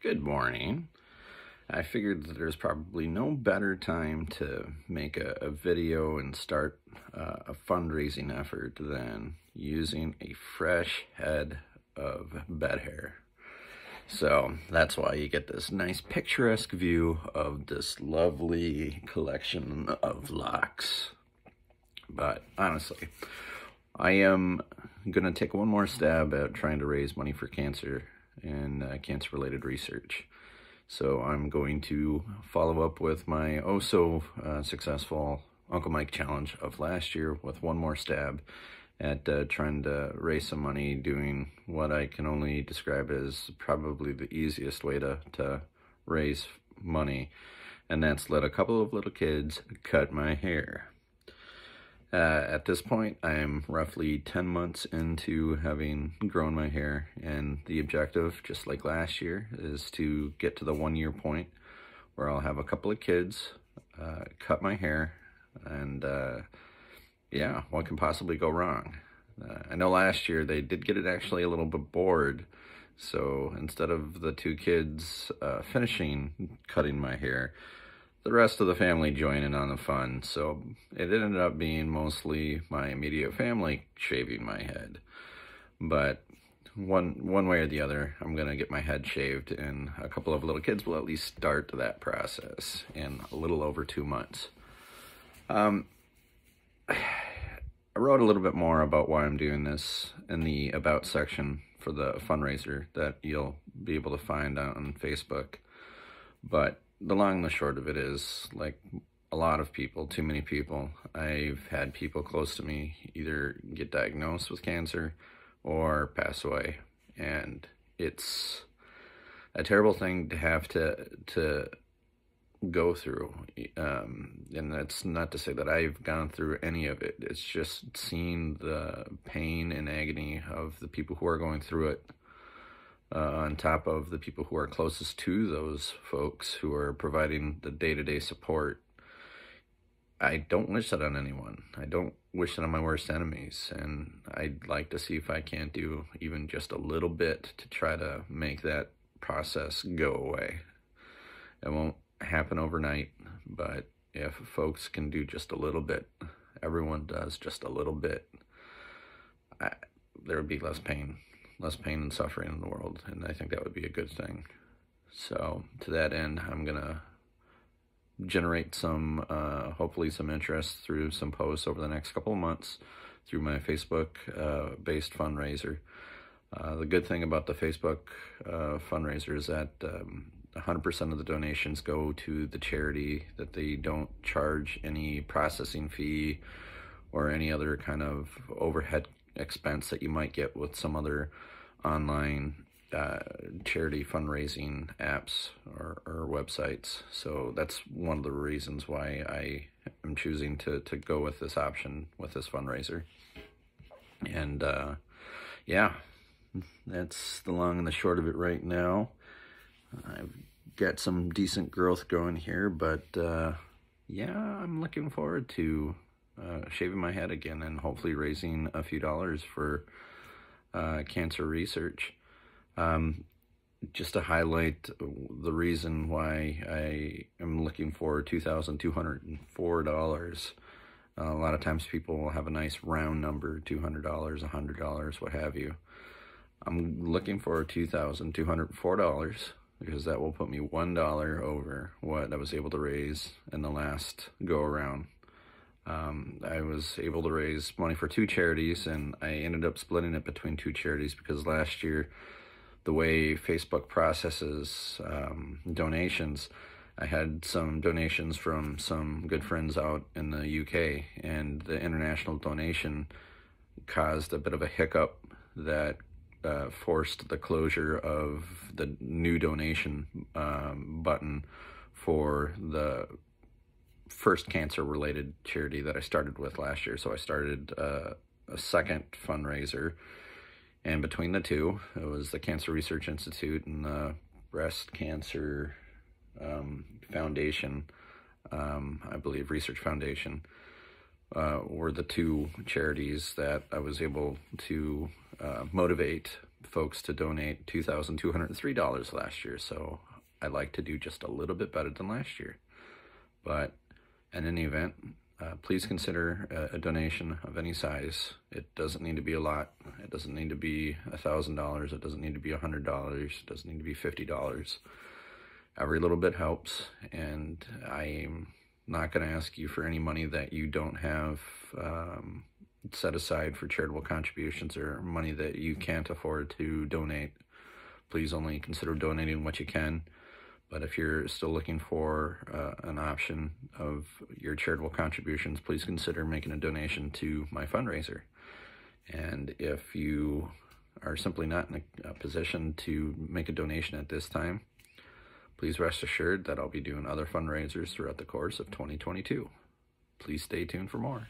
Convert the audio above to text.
Good morning. I figured that there's probably no better time to make a video and start a fundraising effort than using a fresh head of bed hair. So that's why you get this nice picturesque view of this lovely collection of locks. But honestly, I am going to take one more stab at trying to raise money for cancer and cancer-related research. So I'm going to follow up with my successful Uncle Mike challenge of last year with one more stab at trying to raise some money doing what I can only describe as probably the easiest way to raise money, and that's let a couple of little kids cut my hair. At this point, I am roughly 10 months into having grown my hair, and the objective, just like last year, is to get to the 1-year point where I'll have a couple of kids cut my hair, and yeah, what can possibly go wrong? I know last year they did get it actually a little bit bored, so instead of the 2 kids finishing cutting my hair, the rest of the family joined in on the fun, so it ended up being mostly my immediate family shaving my head. But one way or the other, I'm gonna get my head shaved, and a couple of little kids will at least start that process in a little over 2 months. I wrote a little bit more about why I'm doing this in the About section for the fundraiser that you'll be able to find on Facebook, but the long and the short of it is, like a lot of people, too many people, I've had people close to me either get diagnosed with cancer or pass away. And it's a terrible thing to have to go through. And that's not to say that I've gone through any of it. It's just seeing the pain and agony of the people who are going through it, on top of the people who are closest to those folks who are providing the day-to-day support. I don't wish that on anyone. I don't wish that on my worst enemies, and I'd like to see if I can't do even just a little bit to try to make that process go away. It won't happen overnight, but if folks can do just a little bit, everyone does just a little bit, there would be less pain and suffering in the world, and I think that would be a good thing. So to that end, I'm gonna generate some, hopefully some interest through some posts over the next couple of months through my Facebook based fundraiser. The good thing about the Facebook fundraiser is that 100% of the donations go to the charity, that they don't charge any processing fee or any other kind of overhead expense that you might get with some other online charity fundraising apps or websites. So that's one of the reasons why I am choosing to go with this option with this fundraiser. And yeah, that's the long and the short of it right now. I've got some decent growth going here, but yeah, I'm looking forward to shaving my head again and hopefully raising a few dollars for cancer research. Just to highlight the reason why I am looking for $2,204. A lot of times people will have a nice round number, $200, $100, what have you. I'm looking for $2,204 because that will put me $1 over what I was able to raise in the last go around. I was able to raise money for 2 charities, and I ended up splitting it between 2 charities because last year, the way Facebook processes donations, I had some donations from some good friends out in the UK, and the international donation caused a bit of a hiccup that forced the closure of the new donation button for the first cancer-related charity that I started with last year. So I started a second fundraiser, and between the two, it was the Cancer Research Institute and the Breast Cancer Foundation, I believe Research Foundation, were the 2 charities that I was able to motivate folks to donate $2,203 last year, so I'd like to do just a little bit better than last year. But in any event, please consider a donation of any size. It doesn't need to be a lot. It doesn't need to be $1,000. It doesn't need to be $100. It doesn't need to be $50. Every little bit helps, and I'm not going to ask you for any money that you don't have set aside for charitable contributions, or money that you can't afford to donate. Please only consider donating what you can. But if you're still looking for an option of your charitable contributions, please consider making a donation to my fundraiser. And if you are simply not in a position to make a donation at this time, please rest assured that I'll be doing other fundraisers throughout the course of 2022. Please stay tuned for more.